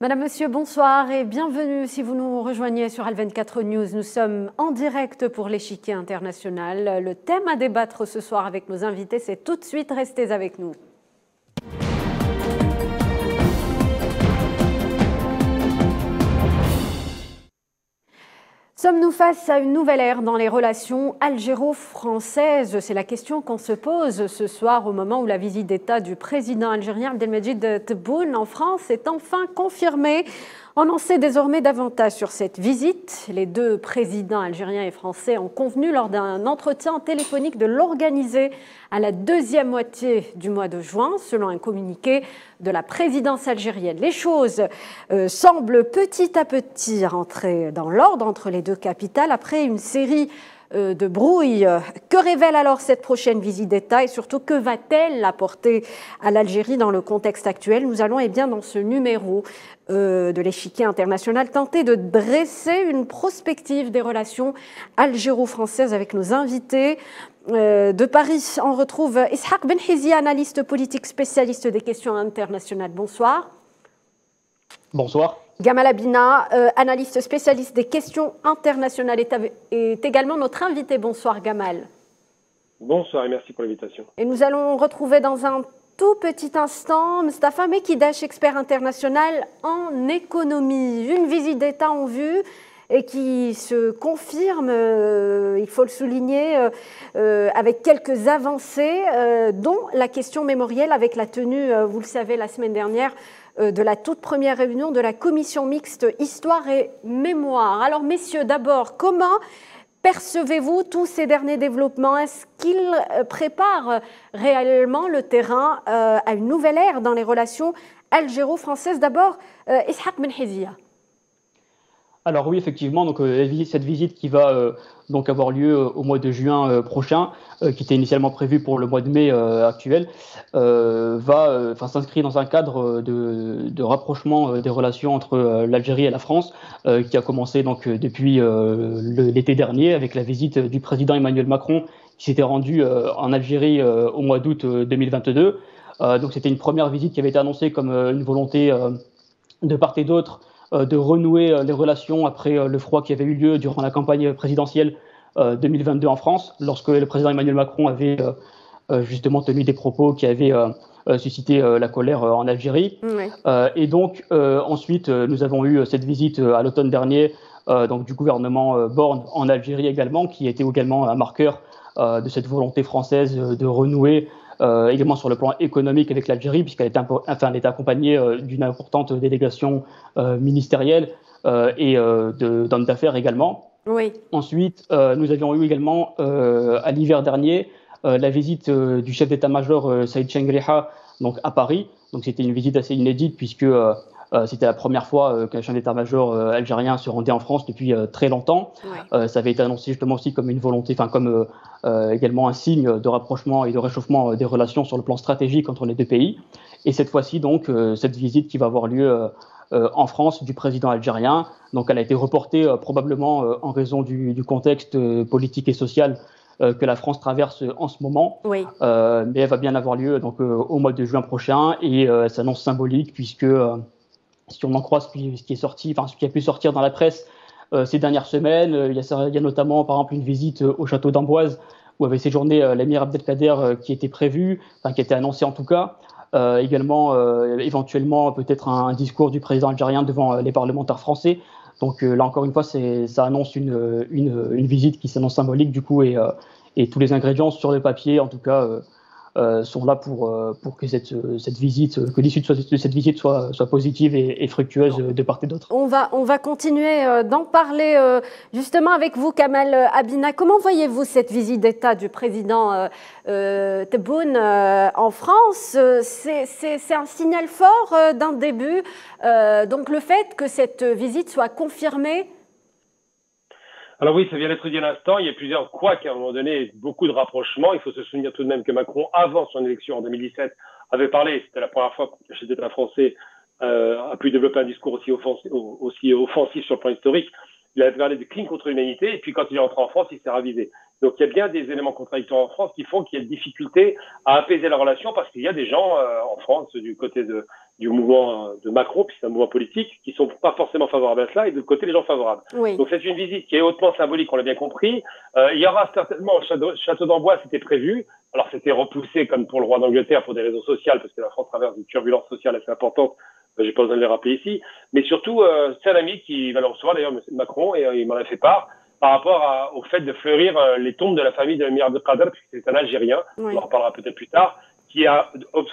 Madame, Monsieur, bonsoir et bienvenue si vous nous rejoignez sur Al24 News. Nous sommes en direct pour l'échiquier international. Le thème à débattre ce soir avec nos invités, c'est tout de suite, restez avec nous. Sommes-nous face à une nouvelle ère dans les relations algéro-françaises? C'est la question qu'on se pose ce soir au moment où la visite d'État du président algérien Abdelmajid Tebboune en France est enfin confirmée. On en sait désormais davantage sur cette visite. Les deux présidents algériens et français ont convenu lors d'un entretien téléphonique de l'organiser à la deuxième moitié du mois de juin, selon un communiqué de la présidence algérienne. Les choses semblent petit à petit rentrer dans l'ordre entre les deux capitales après une série de brouilles. Que révèle alors cette prochaine visite d'État et surtout que va-t-elle apporter à l'Algérie dans le contexte actuel? Nous allons dans ce numéro de l'échiquier international tenter de dresser une prospective des relations algéro-françaises avec nos invités. De Paris, on retrouve Ishaq Benhizia, analyste politique spécialiste des questions internationales. Bonsoir. Bonsoir. Gamal Abina, analyste spécialiste des questions internationales, est également notre invité. Bonsoir Gamal. Bonsoir et merci pour l'invitation. Et nous allons retrouver dans un tout petit instant Mustafa Mekidash, expert international en économie. Une visite d'État en vue et qui se confirme, il faut le souligner, avec quelques avancées, dont la question mémorielle avec la tenue, vous le savez, la semaine dernière, de la toute première réunion de la commission mixte Histoire et Mémoire. Alors messieurs, d'abord, comment percevez-vous tous ces derniers développements? Est-ce qu'ils préparent réellement le terrain à une nouvelle ère dans les relations algéro-françaises? D'abord, Ishaq Benhizia. Alors oui, effectivement, donc, cette visite qui va donc avoir lieu au mois de juin prochain, qui était initialement prévue pour le mois de mai actuel, va s'inscrire dans un cadre de rapprochement des relations entre l'Algérie et la France, qui a commencé donc depuis l'été dernier avec la visite du président Emmanuel Macron qui s'était rendu en Algérie au mois d'août 2022. Donc c'était une première visite qui avait été annoncée comme une volonté de part et d'autre de renouer les relations après le froid qui avait eu lieu durant la campagne présidentielle 2022 en France, lorsque le président Emmanuel Macron avait justement tenu des propos qui avaient suscité la colère en Algérie. Oui. Et donc ensuite, nous avons eu cette visite à l'automne dernier donc du gouvernement Borne en Algérie également, qui était également un marqueur de cette volonté française de renouer également sur le plan économique avec l'Algérie, puisqu'elle était accompagnée d'une importante délégation ministérielle et d'hommes d'affaires également. Oui. Ensuite, nous avions eu également à l'hiver dernier la visite du chef d'état-major Saïd Chengriha donc à Paris. Donc c'était une visite assez inédite puisque c'était la première fois qu'un chef d'état-major algérien se rendait en France depuis très longtemps. Ouais. Ça avait été annoncé justement aussi comme une volonté, comme également un signe de rapprochement et de réchauffement des relations sur le plan stratégique entre les deux pays. Et cette fois-ci, donc, cette visite qui va avoir lieu en France du président algérien, donc elle a été reportée probablement en raison du contexte politique et social que la France traverse en ce moment. Oui. Mais elle va bien avoir lieu donc, au mois de juin prochain et elle s'annonce symbolique puisque si on en croit ce qui est sorti, ce qui a pu sortir dans la presse ces dernières semaines, il y a notamment par exemple une visite au château d'Amboise où avait séjourné l'émir Abdelkader qui était prévu, qui était annoncé en tout cas. Également, éventuellement, peut-être un discours du président algérien devant les parlementaires français. Donc là, encore une fois, ça annonce une visite qui s'annonce symbolique du coup, et tous les ingrédients sur le papier, en tout cas, sont là pour que l'issue de cette visite soit positive et fructueuse de part et d'autre. On va continuer d'en parler justement avec vous, Gamal Abina. Comment voyez-vous cette visite d'État du président Tebboune en France? C'est un signal fort d'un début. Donc le fait que cette visite soit confirmée. Alors oui, ça vient d'être dit à l'instant, il y a plusieurs couacs à un moment donné, beaucoup de rapprochements. Il faut se souvenir tout de même que Macron, avant son élection en 2017, avait parlé, c'était la première fois que le chef d'État français a pu développer un discours aussi offensif sur le plan historique. Il avait parlé de crime contre l'humanité, et puis quand il est rentré en France, il s'est ravisé. Donc il y a bien des éléments contradictoires en France qui font qu'il y a une difficulté à apaiser la relation, parce qu'il y a des gens en France, du côté du mouvement de Macron, puis c'est un mouvement politique, qui sont pas forcément favorables à cela, et de l'autre côté, les gens favorables. Oui. Donc c'est une visite qui est hautement symbolique, on l'a bien compris. Il y aura certainement au Château d'Amboise, c'était prévu. Alors c'était repoussé comme pour le roi d'Angleterre pour des raisons sociales, parce que la France traverse une turbulence sociale assez importante. J'ai pas besoin de les rappeler ici. Mais surtout, c'est un ami qui va le recevoir, d'ailleurs, M. Macron, et il m'en a fait part, par rapport au fait de fleurir les tombes de la famille de l'Émir Abdelkader, puisque c'est un Algérien, on en reparlera peut-être plus tard, qui a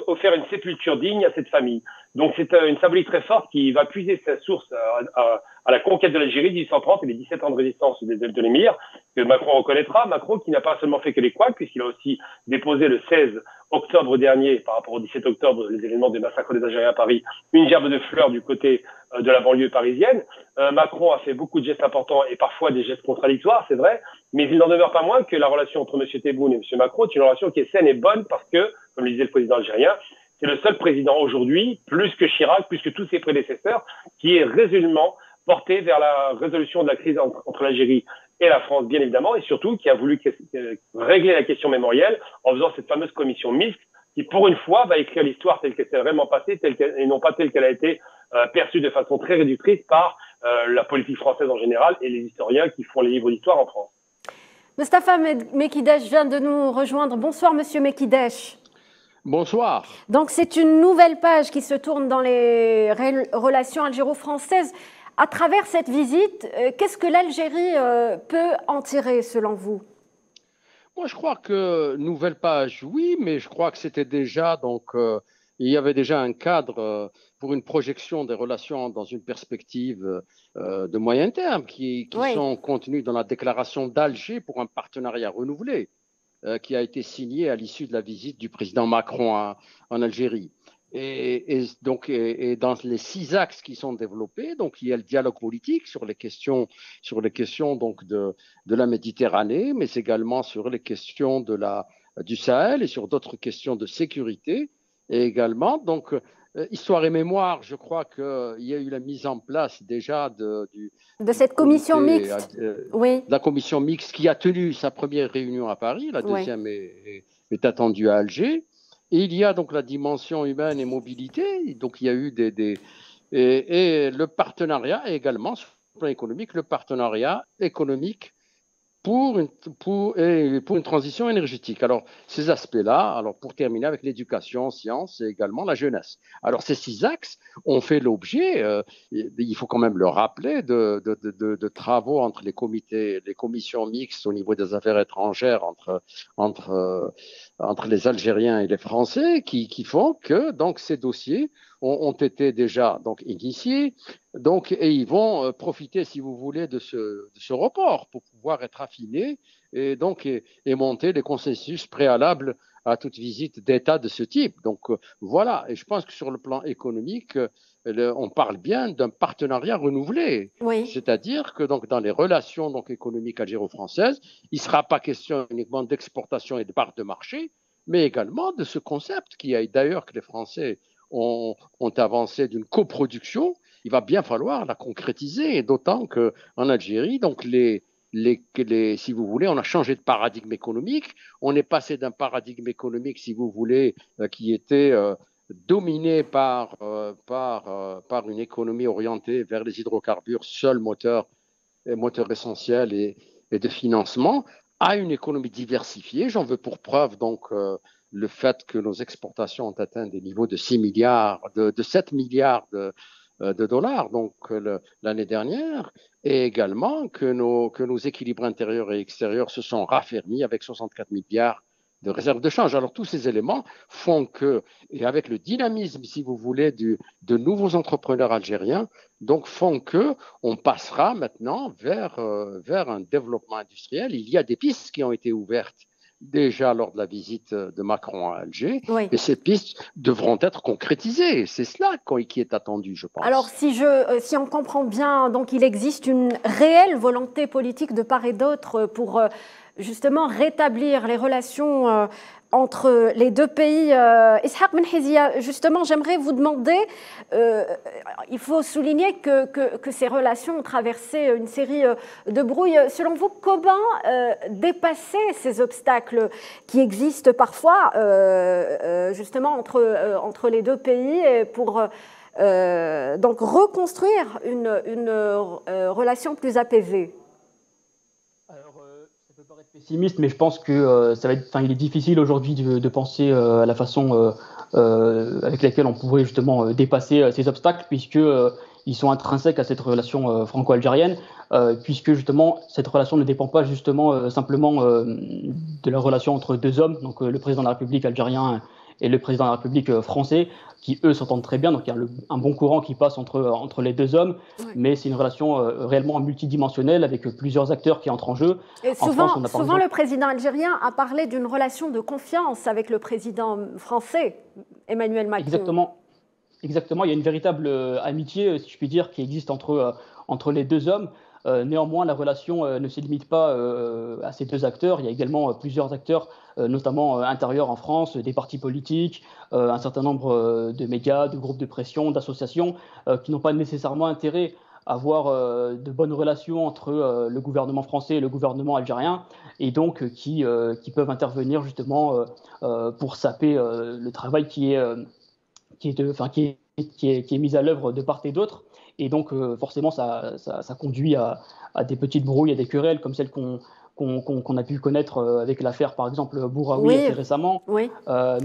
offert une sépulture digne à cette famille. Donc c'est une symbolique très forte qui va puiser sa source à la conquête de l'Algérie 1830 et les 17 ans de résistance de l'émir, que Macron reconnaîtra. Macron qui n'a pas seulement fait que les couacs, puisqu'il a aussi déposé le 16 octobre dernier, par rapport au 17 octobre, les événements des massacres des Algériens à Paris, une gerbe de fleurs du côté de la banlieue parisienne. Macron a fait beaucoup de gestes importants et parfois des gestes contradictoires, c'est vrai, mais il n'en demeure pas moins que la relation entre M. Tebboune et M. Macron est une relation qui est saine et bonne parce que, comme le disait le président algérien, c'est le seul président aujourd'hui, plus que Chirac, plus que tous ses prédécesseurs, qui est résolument porté vers la résolution de la crise entre l'Algérie et la France, bien évidemment, et surtout qui a voulu régler la question mémorielle en faisant cette fameuse commission mixte qui, pour une fois, va écrire l'histoire telle qu'elle s'est vraiment passée et non pas telle qu'elle a été perçue de façon très réductrice par la politique française en général et les historiens qui font les livres d'histoire en France. Mustapha Mekidesh vient de nous rejoindre. Bonsoir, Monsieur Mekidesh. Bonsoir. Donc c'est une nouvelle page qui se tourne dans les relations algéro-françaises. À travers cette visite, qu'est-ce que l'Algérie peut en tirer selon vous? Moi, je crois que nouvelle page, oui, mais je crois que c'était déjà, il y avait déjà un cadre pour une projection des relations dans une perspective de moyen terme qui oui. sont contenues dans la déclaration d'Alger pour un partenariat renouvelé qui a été signé à l'issue de la visite du président Macron en Algérie. Et dans les 6 axes qui sont développés, donc il y a le dialogue politique sur les questions donc de la Méditerranée, mais également sur les questions du Sahel et sur d'autres questions de sécurité. Et également, donc, histoire et mémoire, je crois qu'il y a eu la mise en place déjà de cette commission mixte. Oui. La commission mixte qui a tenu sa première réunion à Paris, la deuxième est attendue à Alger. Et il y a donc la dimension humaine et mobilité. Donc il y a eu et le partenariat et également sur le plan économique, le partenariat économique pour une transition énergétique. Alors ces aspects-là, alors pour terminer avec l'éducation, sciences et également la jeunesse. Alors ces 6 axes ont fait l'objet, il faut quand même le rappeler, de travaux entre les commissions mixtes au niveau des affaires étrangères entre les Algériens et les Français qui font que donc ces dossiers ont été déjà donc initiés et ils vont profiter, si vous voulez, de ce report pour pouvoir être affinés et monter des consensus préalables à toute visite d'État de ce type. Donc voilà, et je pense que sur le plan économique, on parle bien d'un partenariat renouvelé. Oui. C'est-à-dire que donc dans les relations donc économiques algéro-françaises, il ne sera pas question uniquement d'exportation et de part de marché, mais également de ce concept qui a d'ailleurs que les Français ont avancé d'une coproduction. Il va bien falloir la concrétiser, et d'autant qu'en Algérie, donc si vous voulez, on a changé de paradigme économique. On est passé d'un paradigme économique, si vous voulez, qui était dominé par une économie orientée vers les hydrocarbures, seul moteur essentiel et de financement, à une économie diversifiée. J'en veux pour preuve donc le fait que nos exportations ont atteint des niveaux de 7 milliards de dollars donc l'année dernière, et également que nos équilibres intérieurs et extérieurs se sont raffermis avec 64 milliards de réserves de change. Alors tous ces éléments font que, et avec le dynamisme, si vous voulez, de nouveaux entrepreneurs algériens, donc font que on passera maintenant vers un développement industriel. Il y a des pistes qui ont été ouvertes déjà lors de la visite de Macron à Alger, oui. Et ces pistes devront être concrétisées. C'est cela qui est attendu, je pense. Alors, si on comprend bien, donc il existe une réelle volonté politique de part et d'autre pour justement rétablir les relations entre les deux pays. Ishaq Ben Hizia, justement, j'aimerais vous demander, il faut souligner que ces relations ont traversé une série de brouilles. Selon vous, comment dépasser ces obstacles qui existent parfois, justement, entre les deux pays pour donc reconstruire une relation plus apaisée? Ça peut paraître pessimiste, mais je pense que il est difficile aujourd'hui de penser à la façon avec laquelle on pourrait justement dépasser ces obstacles, puisque ils sont intrinsèques à cette relation franco-algérienne, puisque justement cette relation ne dépend pas justement simplement de la relation entre deux hommes, donc le président de la République algérien et le président de la République français, qui eux s'entendent très bien, donc il y a un bon courant qui passe entre les deux hommes, oui. Mais c'est une relation réellement multidimensionnelle avec plusieurs acteurs qui entrent en jeu. Et souvent, le président algérien a parlé d'une relation de confiance avec le président français, Emmanuel Macron. Exactement, il y a une véritable amitié, si je puis dire, qui existe entre les deux hommes. Néanmoins, la relation ne se limite pas à ces deux acteurs. Il y a également plusieurs acteurs, notamment intérieurs en France, des partis politiques, un certain nombre de médias, de groupes de pression, d'associations qui n'ont pas nécessairement intérêt à avoir de bonnes relations entre le gouvernement français et le gouvernement algérien, et donc qui peuvent intervenir justement pour saper le travail qui est mis à l'œuvre de part et d'autre. Et donc, forcément, ça conduit à des petites brouilles, à des querelles, comme celles qu'on a pu connaître avec l'affaire, par exemple, Bouraoui assez récemment. Oui.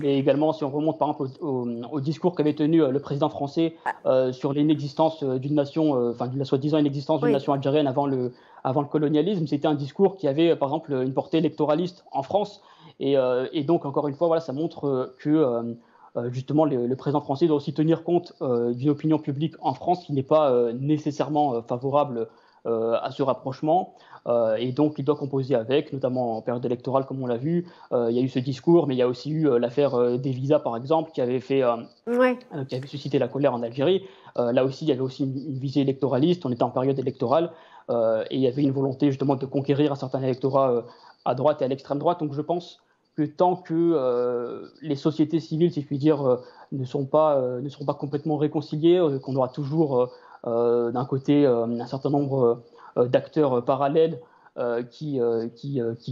Mais également, si on remonte, par exemple, au discours qu'avait tenu le président français sur l'inexistence d'une nation, de la soi-disant inexistence d'une nation algérienne avant le colonialisme, c'était un discours qui avait, par exemple, une portée électoraliste en France. Et donc, encore une fois, voilà, ça montre que... justement, le président français doit aussi tenir compte d'une opinion publique en France qui n'est pas nécessairement favorable à ce rapprochement. Et donc, il doit composer avec, notamment en période électorale, comme on l'a vu. Il y a eu ce discours, mais il y a aussi eu l'affaire des visas, par exemple, qui avait suscité la colère en Algérie. Là aussi, il y avait aussi une visée électoraliste. On était en période électorale et il y avait une volonté justement de conquérir un certain électorat à droite et à l'extrême droite. Donc, je pense que tant que les sociétés civiles, si je puis dire, ne sont pas complètement réconciliées, qu'on aura toujours d'un côté un certain nombre d'acteurs parallèles qui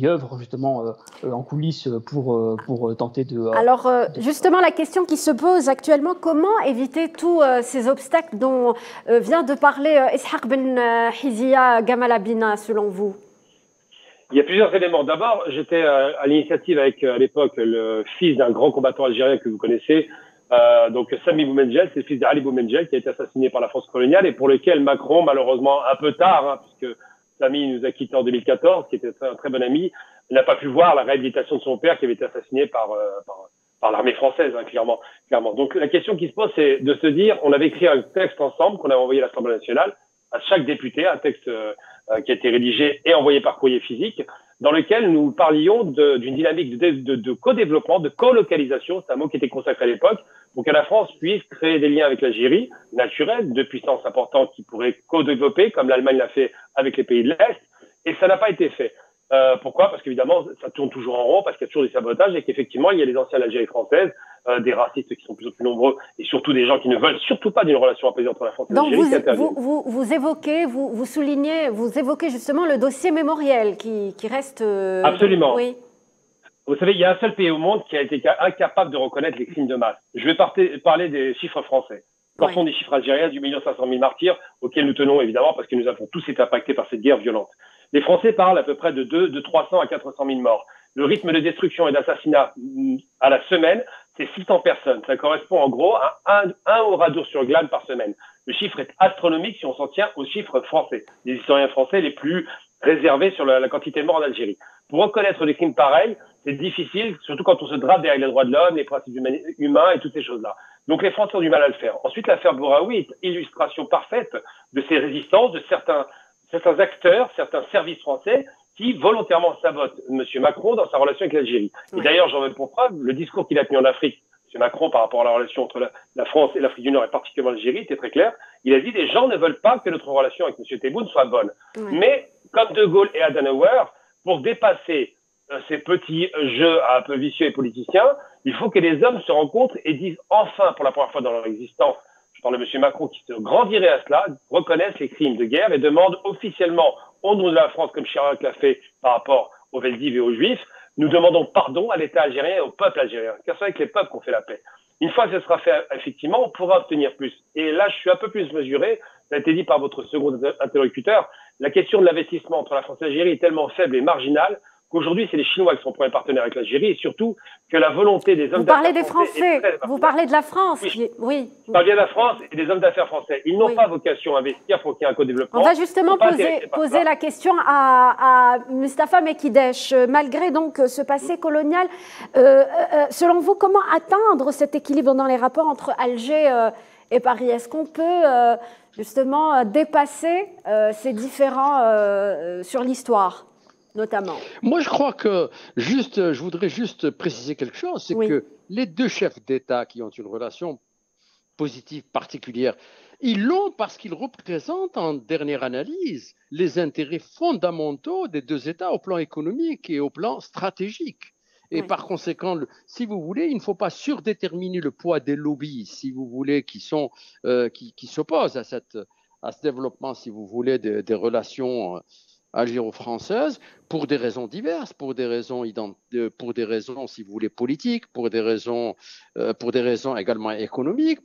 œuvrent justement en coulisses pour tenter de... Alors, justement, la question qui se pose actuellement, comment éviter tous ces obstacles dont vient de parler Ishaq Ben Hizia Gamal Abina, selon vous? Il y a plusieurs éléments. D'abord, j'étais à l'initiative avec, à l'époque, le fils d'un grand combattant algérien que vous connaissez, donc Sami Boumendjel, c'est le fils d'Ali Boumendjel qui a été assassiné par la France coloniale et pour lequel Macron, malheureusement un peu tard, puisque Sami nous a quittés en 2014, qui était un très bon ami, n'a pas pu voir la réhabilitation de son père qui avait été assassiné par l'armée française, clairement. Donc la question qui se pose, c'est de se dire, on avait écrit un texte ensemble qu'on avait envoyé à l'Assemblée nationale, à chaque député, un texte qui a été rédigé et envoyé par courrier physique, dans lequel nous parlions d'une dynamique de co-développement, de co-localisation, c'est un mot qui était consacré à l'époque, pour que la France puisse créer des liens avec l'Algérie, naturels, de puissances importantes qui pourraient co-développer, comme l'Allemagne l'a fait avec les pays de l'Est, et ça n'a pas été fait. Pourquoi? Parce qu'évidemment, ça tourne toujours en rond, parce qu'il y a toujours des sabotages, et qu'effectivement, il y a les anciens d'Algérie française, des racistes qui sont de plus en plus nombreux, et surtout des gens qui ne veulent surtout pas d'une relation apaisée entre la France et l'Algérie. Donc vous soulignez, vous évoquez justement le dossier mémoriel qui reste... Absolument. Oui. Vous savez, il y a un seul pays au monde qui a été incapable de reconnaître les crimes de masse. Je vais parler des chiffres français. Quand sont des chiffres algériens du 1 500 000 martyrs, auxquels nous tenons évidemment, parce que nous avons tous été impactés par cette guerre violente. Les Français parlent à peu près de 300 à 400 000 morts. Le rythme de destruction et d'assassinat à la semaine, c'est 600 personnes. Ça correspond en gros à un Oradour sur glane par semaine. Le chiffre est astronomique si on s'en tient aux chiffres français. Les historiens français les plus réservés sur la quantité de morts en Algérie. Pour reconnaître des crimes pareils, c'est difficile, surtout quand on se drape derrière les droits de l'homme, les principes humains et toutes ces choses-là. Donc les Français ont du mal à le faire. Ensuite, l'affaire Bouraoui est illustration parfaite de ces résistances, de certains acteurs, certains services français qui volontairement sabotent M. Macron dans sa relation avec l'Algérie. Et d'ailleurs, j'en veux pour preuve, le discours qu'il a tenu en Afrique, M. Macron, par rapport à la relation entre la France et l'Afrique du Nord, et particulièrement l'Algérie, était très clair. Il a dit, les gens ne veulent pas que notre relation avec M. Tebboune soit bonne. Mais, comme De Gaulle et Adenauer, pour dépasser ces petits jeux un peu vicieux et politiciens. Il faut que les hommes se rencontrent et disent enfin, pour la première fois dans leur existence, je parle de M. Macron qui se grandirait à cela, reconnaissent les crimes de guerre et demandent officiellement, au nom de la France, comme Chirac l'a fait par rapport aux Veldiv et aux Juifs, nous demandons pardon à l'État algérien et au peuple algérien, car c'est avec les peuples qu'on fait la paix. Une fois que ce sera fait, effectivement, on pourra obtenir plus. Et là, je suis un peu plus mesuré, ça a été dit par votre second interlocuteur, la question de l'investissement entre la France et l'Algérie est tellement faible et marginale qu'aujourd'hui, c'est les Chinois qui sont premiers partenaires avec l'Algérie et surtout que la volonté des hommes d'affaires français... Vous parlez des Français, vous parlez de la France. Oui. Je parle bien de la France et des hommes d'affaires français. Ils n'ont pas vocation à investir pour qu'il y ait un co-développement. On va justement poser la question à Mustapha Mekidesh. Malgré donc ce passé colonial, selon vous, comment atteindre cet équilibre dans les rapports entre Alger et Paris? Est-ce qu'on peut justement dépasser ces différends sur l'histoire notamment? Moi, je crois que je voudrais juste préciser quelque chose, c'est que les deux chefs d'État qui ont une relation positive particulière, ils l'ont parce qu'ils représentent en dernière analyse les intérêts fondamentaux des deux États au plan économique et au plan stratégique. Et par conséquent, si vous voulez, il ne faut pas surdéterminer le poids des lobbies, si vous voulez, qui s'opposent à ce développement, si vous voulez, des relations algéro-françaises pour des raisons diverses, pour des raisons, si vous voulez, politiques, pour des raisons également économiques,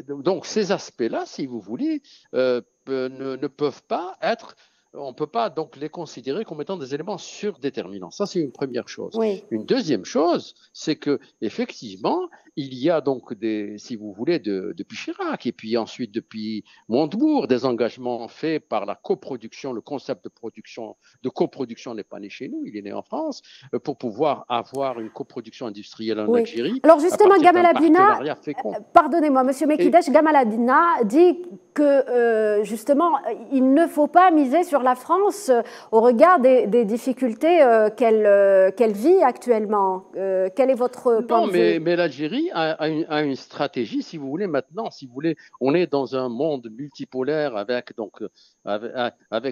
donc ces aspects-là, si vous voulez, ne peuvent pas être. On ne peut pas donc les considérer comme étant des éléments surdéterminants. Ça, c'est une première chose. Une deuxième chose, c'est que effectivement, il y a donc si vous voulez, depuis Chirac et puis ensuite depuis Montebourg, des engagements faits par la coproduction. Le concept de coproduction n'est pas né chez nous, il est né en France, pour pouvoir avoir une coproduction industrielle en Algérie. Alors justement, Gamal Abdina, pardonnez-moi, Monsieur Mekidesh, Gamal Abdina dit que justement, il ne faut pas miser sur la France au regard des difficultés qu'elle vit actuellement. Quel est votre point de vue? Mais l'Algérie a une stratégie, si vous voulez, maintenant, si vous voulez, on est dans un monde multipolaire avec,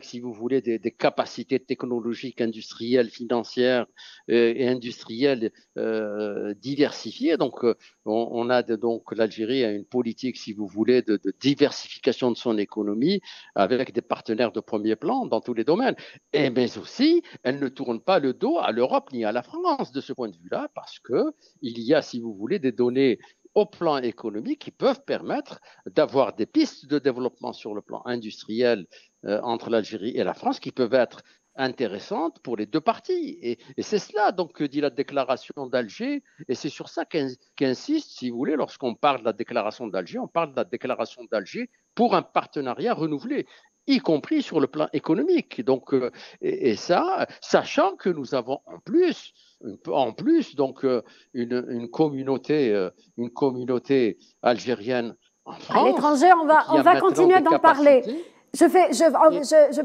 si vous voulez, des capacités technologiques, industrielles, financières et industrielles diversifiées. Donc, l'Algérie a une politique, si vous voulez, de diversification de son économie avec des partenaires de premier plan dans tous les domaines. Mais aussi, elle ne tourne pas le dos à l'Europe ni à la France de ce point de vue-là, parce qu'il y a, si vous voulez, des données au plan économique qui peuvent permettre d'avoir des pistes de développement sur le plan industriel entre l'Algérie et la France qui peuvent être intéressantes pour les deux parties. Et c'est cela donc que dit la déclaration d'Alger, et c'est sur ça qu'insiste, si vous voulez, lorsqu'on parle de la déclaration d'Alger, on parle de la déclaration d'Alger pour un partenariat renouvelé, y compris sur le plan économique. Donc, et ça, sachant que nous avons en plus donc une communauté algérienne en France. À l'étranger, on va continuer d'en parler.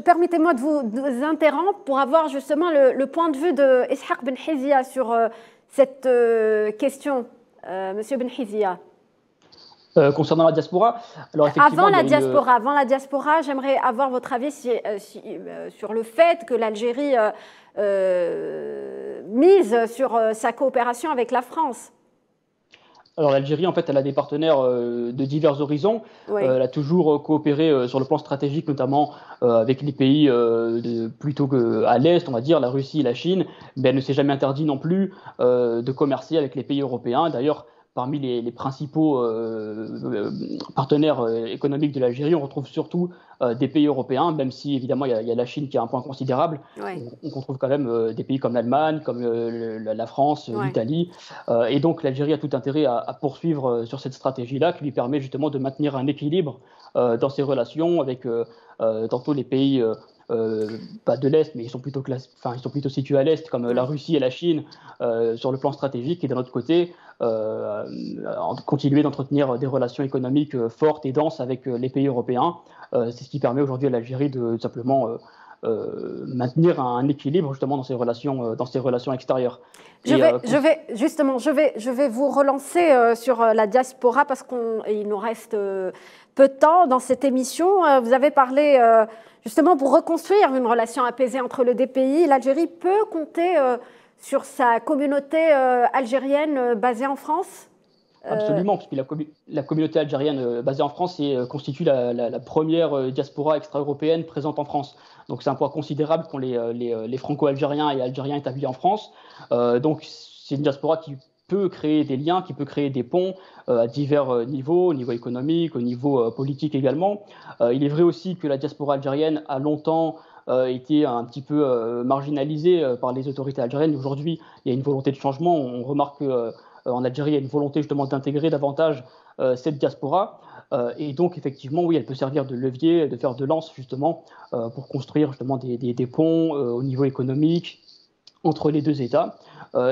Permettez-moi de vous interrompre pour avoir justement le point de vue de Ishaq Ben Hizia sur cette question. Monsieur Ben Hizia. Concernant la diaspora, alors avant la diaspora, j'aimerais avoir votre avis sur le fait que l'Algérie mise sur sa coopération avec la France. Alors l'Algérie, en fait, elle a des partenaires de divers horizons. Elle a toujours coopéré sur le plan stratégique, notamment avec les pays plutôt à l'Est, on va dire, la Russie et la Chine. Mais elle ne s'est jamais interdit non plus de commercer avec les pays européens. D'ailleurs, parmi les principaux partenaires économiques de l'Algérie, on retrouve surtout des pays européens, même si évidemment il y a la Chine qui a un point considérable. On retrouve quand même des pays comme l'Allemagne, comme la France, l'Italie. Et donc l'Algérie a tout intérêt à poursuivre sur cette stratégie-là qui lui permet justement de maintenir un équilibre dans ses relations avec tantôt les pays pas de l'Est, mais ils sont plutôt situés à l'Est, comme la Russie et la Chine, sur le plan stratégique, et d'un autre côté, continuer d'entretenir des relations économiques fortes et denses avec les pays européens. C'est ce qui permet aujourd'hui à l'Algérie de simplement maintenir un équilibre justement dans ces relations extérieures. Je vais vous relancer sur la diaspora parce qu'il nous reste peu de temps dans cette émission. Vous avez parlé justement pour reconstruire une relation apaisée entre les deux pays. L'Algérie peut compter sur sa communauté algérienne basée en France ? Absolument, puisque la communauté algérienne basée en France constitue la première diaspora extra-européenne présente en France. Donc c'est un poids considérable qu'ont les franco-algériens et algériens établis en France. Donc c'est une diaspora qui peut créer des liens, qui peut créer des ponts à divers niveaux, au niveau économique, au niveau politique également. Il est vrai aussi que la diaspora algérienne a longtemps été un petit peu marginalisée par les autorités algériennes. Aujourd'hui, il y a une volonté de changement. On remarque qu'en Algérie, il y a une volonté justement d'intégrer davantage cette diaspora. Et donc, effectivement, oui, elle peut servir de levier, de fer de lance, justement, pour construire justement des ponts au niveau économique entre les deux États.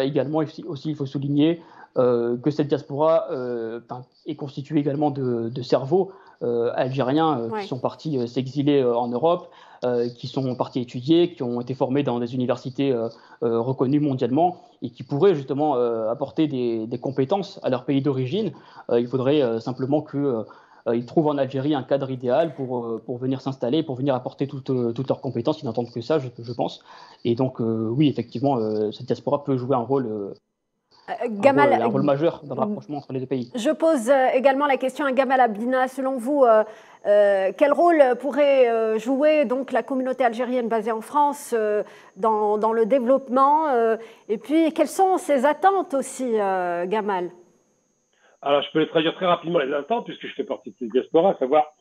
Également, aussi, il faut souligner que cette diaspora est constituée également de cerveaux algériens qui sont partis s'exiler en Europe, qui sont partis étudier, qui ont été formés dans des universités reconnues mondialement et qui pourraient justement apporter des compétences à leur pays d'origine. Il faudrait simplement qu'ils trouvent en Algérie un cadre idéal pour venir s'installer, pour venir apporter toutes leurs compétences. Ils n'attendent que ça, je pense. Et donc, oui, effectivement, cette diaspora peut jouer un rôle majeur dans le rapprochement entre les deux pays. Je pose également la question à Gamal Abdina. Selon vous, quel rôle pourrait jouer donc la communauté algérienne basée en France dans le développement et puis, quelles sont ses attentes aussi, Gamal? Alors, je peux les traduire très rapidement, les attentes, puisque je fais partie de cette diaspora, à savoir,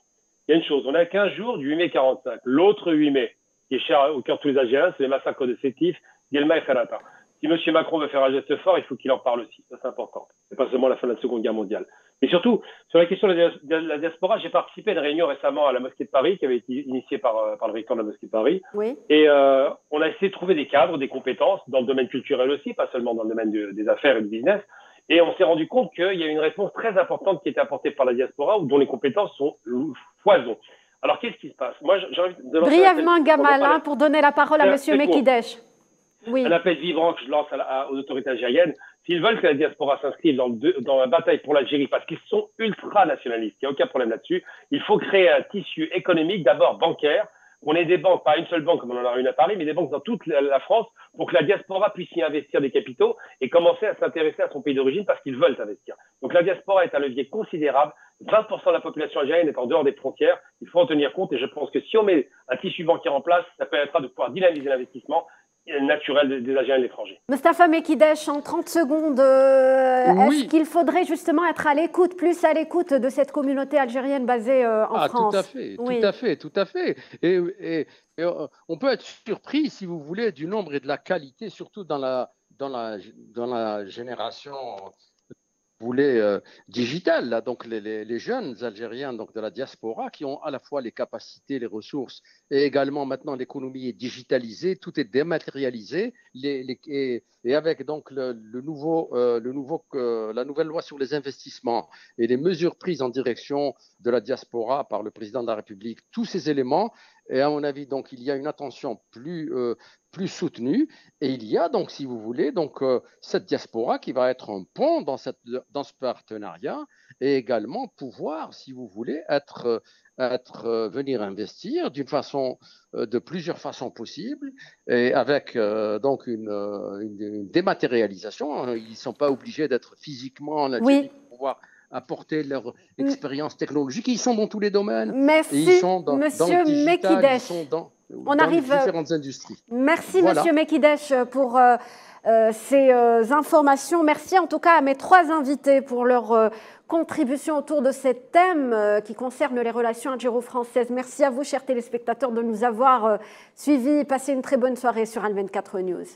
il y a une chose, on a 15 jours du 8 mai 45. L'autre 8 mai, qui est cher au cœur de tous les Algériens, c'est les massacres de Sétif, Guelma et Kherata. Si M. Macron veut faire un geste fort, il faut qu'il en parle aussi. Ça, c'est important. C'est pas seulement la fin de la Seconde Guerre mondiale. Mais surtout, sur la question de la diaspora, j'ai participé à une réunion récemment à la mosquée de Paris, qui avait été initiée par le recteur de la mosquée de Paris. Oui. Et on a essayé de trouver des cadres, des compétences, dans le domaine culturel aussi, pas seulement dans le domaine des affaires et du business. Et on s'est rendu compte qu'il y a une réponse très importante qui était apportée par la diaspora, dont les compétences sont foison. Alors, qu'est-ce qui se passe? Moi, j'ai envie de lancer brièvement, Gamal, pour donner la parole à M. Mekidesh. Oui. Un appel vibrant que je lance aux autorités algériennes. S'ils veulent que la diaspora s'inscrive dans la bataille pour l'Algérie, parce qu'ils sont ultra-nationalistes, il n'y a aucun problème là-dessus, il faut créer un tissu économique, d'abord bancaire. On ait des banques, pas une seule banque comme on en a une à Paris, mais des banques dans toute la France pour que la diaspora puisse y investir des capitaux et commencer à s'intéresser à son pays d'origine parce qu'ils veulent investir. Donc la diaspora est un levier considérable. 20% de la population algérienne est en dehors des frontières. Il faut en tenir compte et je pense que si on met un tissu bancaire en place, ça permettra de pouvoir dynamiser l'investissement naturel des Algériens et de l'étranger. Mostafa Mekidesh, en 30 secondes, est-ce qu'il faudrait justement être plus à l'écoute de cette communauté algérienne basée en France? Tout à fait. Et on peut être surpris, si vous voulez, du nombre et de la qualité, surtout dans la génération digitale, là, donc les jeunes Algériens donc de la diaspora qui ont à la fois les capacités, les ressources et également maintenant l'économie est digitalisée, tout est dématérialisé et avec donc la nouvelle loi sur les investissements et les mesures prises en direction de la diaspora par le président de la République, tous ces éléments, et à mon avis donc il y a une attention plus soutenue et il y a donc, si vous voulez, donc cette diaspora qui va être un pont dans ce partenariat et également pouvoir, si vous voulez, venir investir de plusieurs façons possibles et avec donc une dématérialisation. Ils ne sont pas obligés d'être physiquement en Algérie pour pouvoir apporter leur expérience technologique. Ils sont dans tous les domaines. Merci, ils sont dans Monsieur le digital, Mekidesh. ils sont dans les différentes industries. Merci, voilà. Monsieur Mekidesh, pour ces informations. Merci en tout cas à mes trois invités pour leur contribution autour de ce thème qui concerne les relations algéro-françaises. Merci à vous, chers téléspectateurs, de nous avoir suivis. Passez une très bonne soirée sur Al24 News.